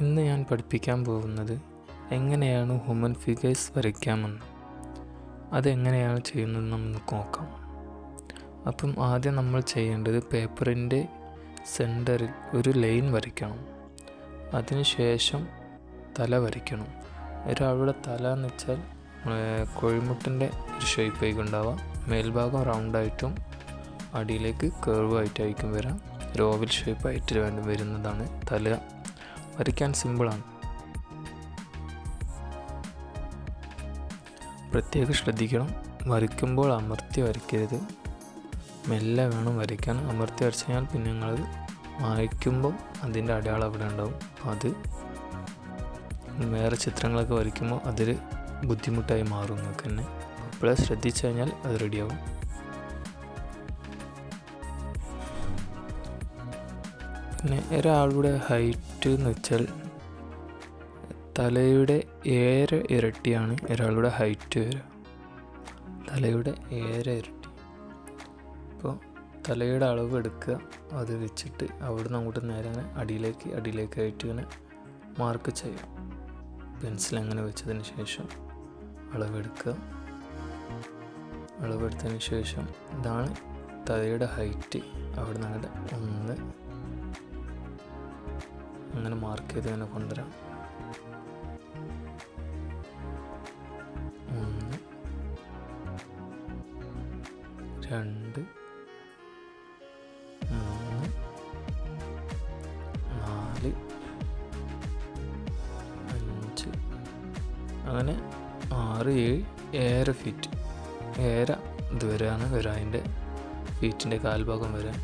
ഇന്ന് ഞാൻ പഠിപ്പിക്കാൻ പോകുന്നത് എങ്ങനെയാണ് ഹ്യൂമൻ ഫിഗേഴ്സ് വരയ്ക്കാമെന്ന്. അതെങ്ങനെയാണ് ചെയ്യുന്നതെന്ന് നമുക്ക് നോക്കാം. അപ്പം ആദ്യം നമ്മൾ ചെയ്യേണ്ടത് പേപ്പറിൻ്റെ സെൻറ്ററിൽ ഒരു ലൈൻ വരയ്ക്കണം. അതിനുശേഷം തല വരയ്ക്കണം. ഒരാളുടെ തല എന്ന് വെച്ചാൽ കോഴിമുട്ടിൻ്റെ ഒരു ഷേപ്പായിരിക്കും ഉണ്ടാവുക. മേൽഭാഗം റൗണ്ടായിട്ടും അടിയിലേക്ക് കേർവായിട്ടായിരിക്കും വരാം. ഒരു ഓവൽ ഷേപ്പായിട്ട് വരുന്നതാണ് തല. വരയ്ക്കാൻ സിമ്പിളാണ്. പ്രത്യേകം ശ്രദ്ധിക്കണം, വരയ്ക്കുമ്പോൾ അമർത്തി വരയ്ക്കരുത്, മെല്ലെ വേണം വരയ്ക്കാൻ. അമർത്തി വരച്ച് കഴിഞ്ഞാൽ പിന്നെ നിങ്ങളത് മായ്ക്കുമ്പോൾ അതിൻ്റെ അടയാളം അവിടെ ഉണ്ടാവും. അത് വേറെ ചിത്രങ്ങളൊക്കെ വരയ്ക്കുമ്പോൾ അതിൽ ബുദ്ധിമുട്ടായി മാറും നിങ്ങൾക്ക് തന്നെ. അപ്പോഴേ ശ്രദ്ധിച്ചു കഴിഞ്ഞാൽ അത് റെഡിയാവും. പിന്നെ ഒരാളുടെ ഹൈറ്റ് എന്ന് വെച്ചാൽ തലയുടെ 7 ഇരട്ടിയാണ് ഒരാളുടെ ഹൈറ്റ് വരിക. തലയുടെ 7 ഇരട്ടി. അപ്പോൾ തലയുടെ അളവ് എടുക്കുക, അത് വെച്ചിട്ട് അവിടുന്ന് അങ്ങോട്ട് നേരെ അടിയിലേക്കായിട്ട് ഇങ്ങനെ മാർക്ക് ചെയ്യാം. പെൻസിൽ അങ്ങനെ വെച്ചതിന് ശേഷം അളവെടുക്കുക. അളവെടുത്തതിന് ശേഷം ഇതാണ് തലയുടെ ഹൈറ്റ്. അവിടുന്ന് അങ്ങോട്ട് 1 അങ്ങനെ മാർക്ക് ചെയ്ത് തന്നെ കൊണ്ടുവരാം. 1 2 3 4 5 അങ്ങനെ 6 7 ഫീറ്റ്. 7 ഇതുവരെയാണ് വരാം. അതിൻ്റെ ഫീറ്റിൻ്റെ കാൽഭാഗം വരെ.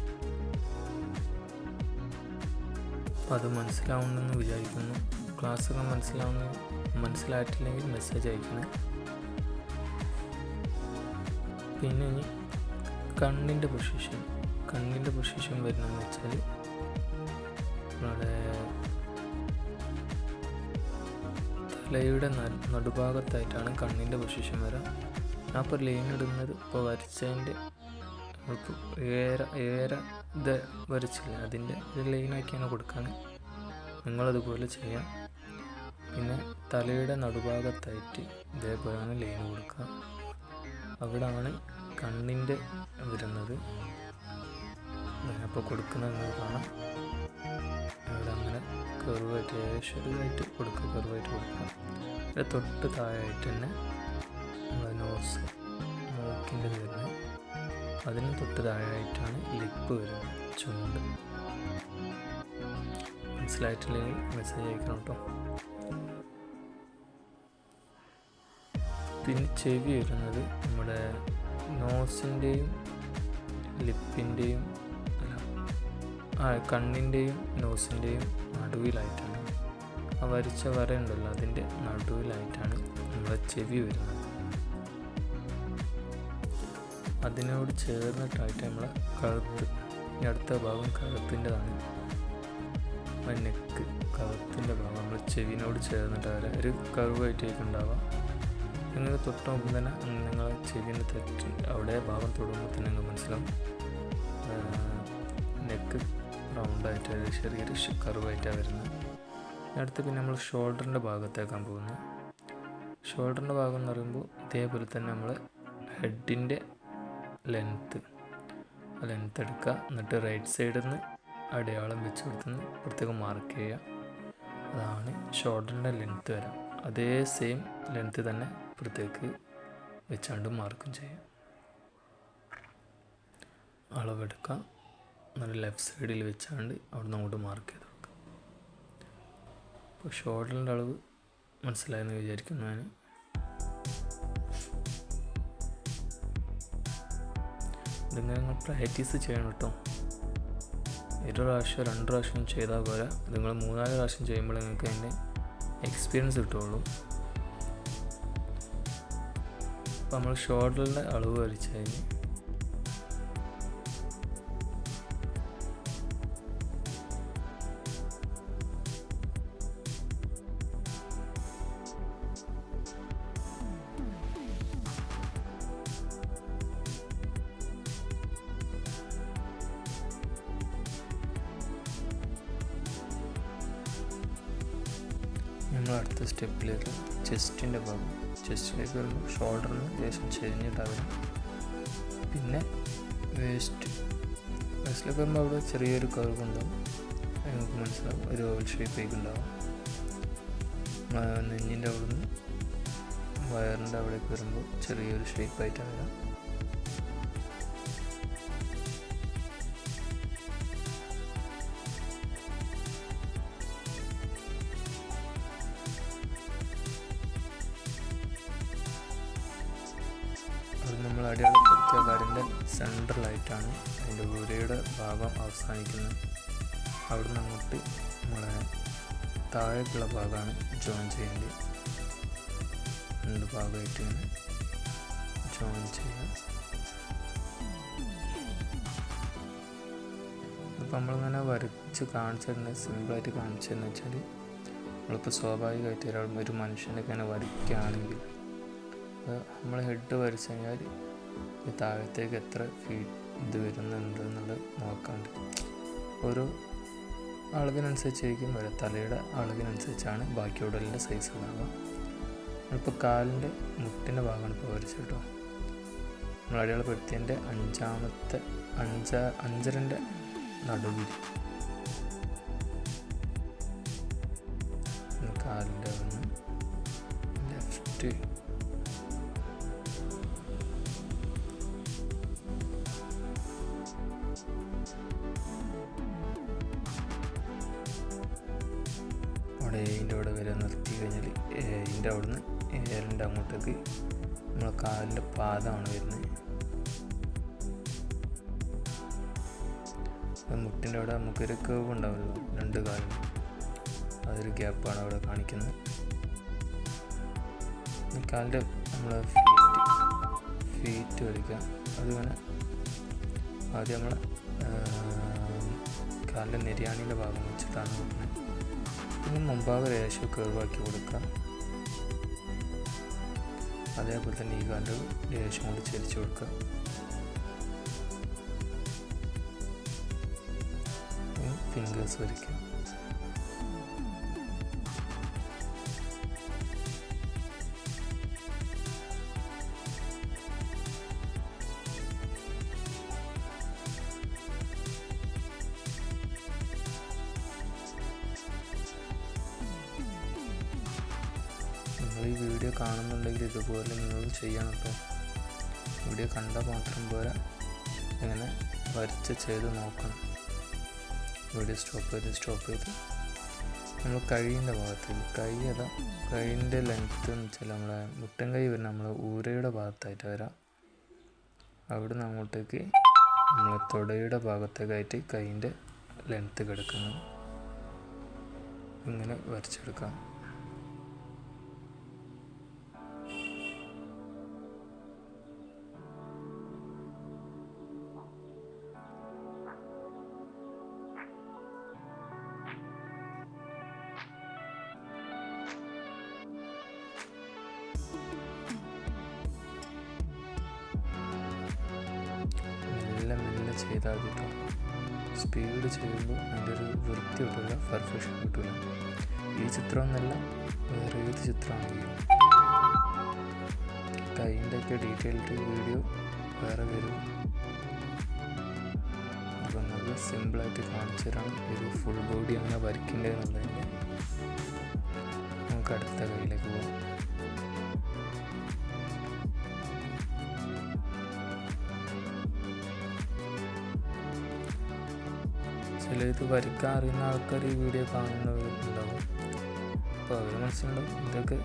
അപ്പോൾ അത് മനസ്സിലാവുന്നെന്ന് വിചാരിക്കുന്നു. ക്ലാസ്സൊക്കെ മനസ്സിലായിട്ടില്ലെങ്കിൽ മെസ്സേജ് അയക്കണേ. പിന്നെ ഇനി കണ്ണിൻ്റെ പൊസിഷൻ വരുന്നതെന്ന് വെച്ചാൽ നമ്മുടെ തലയുടെ നടുഭാഗത്തായിട്ടാണ് കണ്ണിൻ്റെ പൊസിഷൻ വരാം. ഞാൻ ഇപ്പോൾ ലൈൻ ഇടുന്നത് ഇപ്പോൾ വരച്ചതിൻ്റെ നമുക്ക് ഏറെ ഇത് വരച്ചില്ല, അതിൻ്റെ ഒരു ലൈനാക്കിയാണ് കൊടുക്കാൻ. നിങ്ങളതുപോലെ ചെയ്യാം. പിന്നെ തലയുടെ നടുഭാഗത്തായിട്ട് ഇതേപോലെയാണ് ലൈൻ കൊടുക്കുക. അവിടെയാണ് കണ്ണിൻ്റെ വരുന്നത്. അപ്പോൾ കൊടുക്കുന്നത് നിങ്ങൾ കാണാം. അവിടെ അങ്ങനെ കർവായിട്ട് ചെറുതായിട്ട് കൊടുക്കുക. അതിൻ്റെ തൊട്ട് താഴെയായിട്ട് തന്നെ നമ്മൾ നോസ് മൂക്കിൻ്റെ വരുന്നത്. അതിന് തൊട്ട് താഴെയായിട്ടാണ് ലിപ്പ് വരുന്നത്, ചുണ്ട്. മനസ്സിലായിട്ടില്ലെങ്കിൽ മെസ്സേജ് അയക്കണം കേട്ടോ. പിന്നെ ചെവി വരുന്നത് നമ്മുടെ നോസിൻ്റെയും ലിപ്പിൻ്റെയും കണ്ണിൻ്റെയും നോസിൻ്റെയും നടുവിലായിട്ടാണ്. ആ വരച്ച വര ഉണ്ടല്ലോ, അതിൻ്റെ നടുവിലായിട്ടാണ് നമ്മുടെ ചെവി വരുന്നത്. അതിനോട് ചേർന്നിട്ടായിട്ട് നമ്മളെ കഴുത്ത്, അടുത്ത ഭാഗം കഴുത്തിൻ്റെതാണ്. നെക്ക്, കഴുത്തിൻ്റെ ഭാഗം നമ്മൾ ചെവിനോട് ചേർന്നിട്ട് വരെ ഒരു കർവായിട്ടേക്ക് ഉണ്ടാവുക. നിങ്ങൾക്ക് തൊട്ട് നോക്കുമ്പോൾ തന്നെ നിങ്ങൾ ചെവിൻ്റെ തെറ്റ് അവിടെ ഭാഗം തൊടുമ്പോൾ തന്നെ നിങ്ങൾക്ക് മനസ്സിലാവും. നെക്ക് റൗണ്ടായിട്ട് ചെറിയൊരു കർവായിട്ടാണ് വരുന്നത്. അടുത്ത് പിന്നെ നമ്മൾ ഷോൾഡറിൻ്റെ ഭാഗത്തേക്കാൻ പോകുന്നത്. ഷോൾഡറിൻ്റെ ഭാഗം എന്ന് പറയുമ്പോൾ ഇതേപോലെ തന്നെ നമ്മൾ ഹെഡിൻ്റെ ലെങ്ത്ത് എടുക്കുക. എന്നിട്ട് റൈറ്റ് സൈഡിൽ നിന്ന് അടയാളം വെച്ച് കൊടുത്തുനിന്ന് പ്രത്യേകം മാർക്ക് ചെയ്യുക. അതാണ് ഷോൾഡറിൻ്റെ ലെങ്ത്ത് വരാം. അതേ സെയിം ലെങ്ത്ത് തന്നെ പ്രത്യേകം വെച്ചാണ്ട് മാർക്കും ചെയ്യാം. അളവെടുക്കുക, എന്നിട്ട് ലെഫ്റ്റ് സൈഡിൽ വെച്ചാണ്ട് അവിടെ നിന്ന് അങ്ങോട്ട് മാർക്ക് ചെയ്ത് കൊടുക്കുക. അപ്പോൾ ഷോൾഡറിൻ്റെ അളവ് മനസ്സിലായെന്ന് വിചാരിക്കുന്നു ഞാൻ. ഇതിങ്ങനെ നിങ്ങൾ പ്രാക്ടീസ് ചെയ്യണം കേട്ടോ. 1 പ്രാവശ്യം 2 പ്രാവശ്യം ചെയ്താൽ പോരാ. നിങ്ങൾ 3-4 പ്രാവശ്യം ചെയ്യുമ്പോൾ നിങ്ങൾക്ക് അതിൻ്റെ എക്സ്പീരിയൻസ് കിട്ടുള്ളൂ. അപ്പോൾ നമ്മൾ ഷോൾഡറിൻ്റെ അളവ് വരച്ച് കഴിഞ്ഞ് നമ്മൾ അടുത്ത സ്റ്റെപ്പിലേക്ക് ചെസ്റ്റിൻ്റെ ഭാഗം, ചെസ്റ്റിലേക്ക് വരുമ്പോൾ ഷോൾഡറിന് ലേശം ചെരിഞ്ഞിട്ടാകും. പിന്നെ വേസ്റ്റിലേക്ക് വരുമ്പോൾ അവിടെ ചെറിയൊരു കർവ് ഉണ്ടാവും, നമുക്ക് മനസ്സിലാവും, ഒരു ഓവൽ ഷേപ്പേക്ക് ഉണ്ടാവും. നെഞ്ഞിൻ്റെ അവിടെ നിന്ന് വയറിൻ്റെ അവിടേക്ക് വരുമ്പോൾ ചെറിയൊരു ഷേപ്പായിട്ടാണ് വരാം. അത് നമ്മൾ അടിയാളപ്പെടുത്തിയ കാലിൻ്റെ സെൻട്രലായിട്ടാണ് അതിൻ്റെ ഊരയുടെ ഭാഗം അവസാനിക്കുന്നത്. അവിടെ നിന്ന് അങ്ങോട്ട് നമ്മളെ താഴേക്കുള്ള ഭാഗമാണ് ജോയിൻ ചെയ്യേണ്ടത്. രണ്ട് ഭാഗമായിട്ട് ഇങ്ങനെ ജോയിൻ ചെയ്യാം. ഇപ്പം നമ്മളിങ്ങനെ വരച്ച് കാണിച്ചിരുന്നത്, സിമ്പിളായിട്ട് കാണിച്ചതെന്ന് വെച്ചാൽ, നമ്മളിപ്പോൾ സ്വാഭാവികമായിട്ട് ഒരു മനുഷ്യനൊക്കെ ഇങ്ങനെ വരയ്ക്കുകയാണെങ്കിൽ നമ്മൾ ഹെഡ് വരച്ച് കഴിഞ്ഞാൽ ഈ താഴത്തേക്ക് എത്ര ഇത് വരുന്നുണ്ട് എന്നുള്ളത് നോക്കാണ്ട് ഓരോ അളവിനനുസരിച്ചായിരിക്കും വരിക. തലയുടെ അളവിനനുസരിച്ചാണ് ബാക്കി ഉടലിൻ്റെ സൈസ് ഉണ്ടാവുക. നമ്മളിപ്പോൾ കാലിൻ്റെ മുട്ടിൻ്റെ ഭാഗമാണ് ഇപ്പോൾ വരച്ചത് കേട്ടോ. നമ്മൾ അടയാളപ്പെടുത്തിയതിൻ്റെ അഞ്ചരൻ്റെ നടുവിൽ കാലിൻ്റെ ഒന്ന് ലെഫ്റ്റ് അവിടെ ഇതിൻ്റെ അവിടെ വരെ നിർത്തി കഴിഞ്ഞാൽ ഇതിൻ്റെ അവിടെ നിന്ന് ഏലിൻ്റെ അങ്ങോട്ടേക്ക് നമ്മളെ കാലിൻ്റെ പാദമാണ് വരുന്നത്. മുട്ടിൻ്റെ അവിടെ നമുക്കൊരു കേവ് ഉണ്ടാവുമല്ലോ രണ്ട് കാലിന്, അതൊരു ഗ്യാപ്പാണ് അവിടെ കാണിക്കുന്നത്. കാലിൻ്റെ നമ്മൾ ഫീറ്റ് വരയ്ക്കുക. അതിങ്ങനെ ആദ്യം നമ്മളെ കാലിൻ്റെ നെരിയാണിൻ്റെ ഭാഗം വെച്ചിട്ടാണ് നോക്കുന്നത്. പിന്നെ മുമ്പാകെ ലേശം കേർവാക്കി കൊടുക്കുക. അതേപോലെ തന്നെ ഈ കാലിൻ്റെ ലേശം കൊണ്ട് ചരിച്ച് കൊടുക്കുക. ഫിംഗേഴ്സ് വരയ്ക്കുക. നിങ്ങൾ ഈ വീഡിയോ കാണുന്നുണ്ടെങ്കിൽ ഇതുപോലെ നിങ്ങൾ ചെയ്യണം കേട്ടോ. വീഡിയോ കണ്ടാൽ മാത്രം പോരാ, ഇങ്ങനെ വരച്ച് ചെയ്ത് നോക്കണം. വീഡിയോ സ്റ്റോപ്പ് ചെയ്ത് നമ്മൾ കൈയിൻ്റെ ഭാഗത്തേക്ക്, കൈയിൻ്റെ ലെങ്ത്ത് എന്ന് വെച്ചാൽ നമ്മളെ മുട്ടൻ കൈ വരുന്ന നമ്മളെ ഊരയുടെ ഭാഗത്തായിട്ട് വരാം. അവിടെ നിന്ന് അങ്ങോട്ടേക്ക് നമ്മളെ തൊടയുടെ ഭാഗത്തേക്കായിട്ട് കൈയിൻ്റെ ലെങ്ത്ത് കിടക്കുന്നു. ഇങ്ങനെ വരച്ചെടുക്കാം. മെല്ലെ ചെയ്താൽ കിട്ടും. സ്പീഡ് ചെയ്യുമ്പോൾ അതിൻ്റെ ഒരു വൃത്തി കിട്ടില്ല, പെർഫെക്ഷൻ കിട്ടില്ല. ഈ ചിത്രം എന്നല്ല, വേറെ ഏത് ചിത്രമാണെങ്കിലും കൈൻ്റെയൊക്കെ ഡീറ്റെയിൽഡ് വീഡിയോ വേറെ വരും. അപ്പം നല്ല സിമ്പിളായിട്ട് കാണിച്ചു തരാം ഒരു ഫുൾ ബോഡി എങ്ങനെ വരയ്ക്കേണ്ടതെന്നുള്ളതിൻ്റെ. നമുക്ക് അടുത്ത കൈയിലേക്ക് പോകാം. ചില ഇത് വരയ്ക്കാൻ അറിയുന്ന ആൾക്കാർ ഈ വീഡിയോ കാണുന്നവരുണ്ടാവും. അപ്പോൾ അവർ മനസ്സിലുണ്ടാവും ഇതൊക്കെ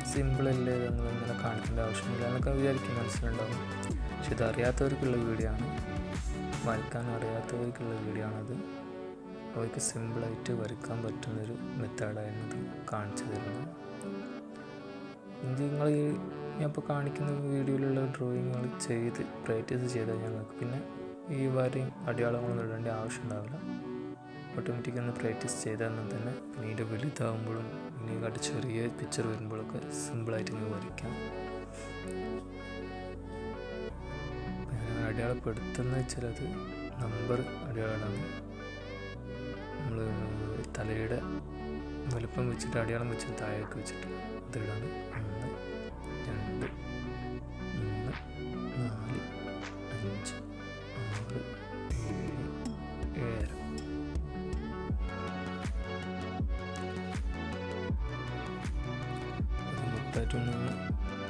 സിമ്പിളല്ലേ, ഇതൊന്നും ഇങ്ങനെ കാണിക്കേണ്ട ആവശ്യമില്ല എന്നൊക്കെ വിചാരിക്കും, മനസ്സിലുണ്ടാവും. പക്ഷെ ഇതറിയാത്തവർക്കുള്ള വീഡിയോ ആണ്, വരയ്ക്കാൻ അറിയാത്തവർക്കുള്ള വീഡിയോ ആണത്. അവർക്ക് സിമ്പിളായിട്ട് വരയ്ക്കാൻ പറ്റുന്നൊരു മെത്തേഡായിരുന്നത് കാണിച്ചു തരുന്നത്. നിങ്ങൾ ഞാൻ ഇപ്പോൾ കാണിക്കുന്ന വീഡിയോയിലുള്ള ഡ്രോയിങ്ങുകൾ ചെയ്ത് പ്രാക്ടീസ് ചെയ്താൽ ഞങ്ങൾക്ക് പിന്നെ ഈ വരയും അടയാളങ്ങളൊന്നും ഇടേണ്ട ആവശ്യം ഉണ്ടാവില്ല. ഓട്ടോമാറ്റിക് ഒന്ന് പ്രാക്ടീസ് ചെയ്താൽ തന്നെ പിന്നീട് വലുതാകുമ്പോഴും ഇതിനെക്കാട്ട് ചെറിയ പിക്ചർ വരുമ്പോഴൊക്കെ സിമ്പിളായിട്ട് ഇങ്ങനെ വരയ്ക്കാം. അടയാളപ്പെടുത്തുന്ന വെച്ചാൽ അത് നമ്പർ അടയാളമാണ്. നമ്മൾ തലയുടെ വലുപ്പം വെച്ചിട്ട് അടിയാളം വെച്ചിട്ട് താഴേക്ക് വെച്ചിട്ട് ഇതിടാണ് 1 2 3 4 5 6 7 7. മൊത്തമായിട്ടൊന്ന്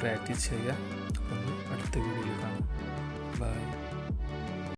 പ്രാക്ടീസ് ചെയ്യുക. അപ്പം അടുത്ത വീഡിയോയിൽ കാണാം. ബൈ.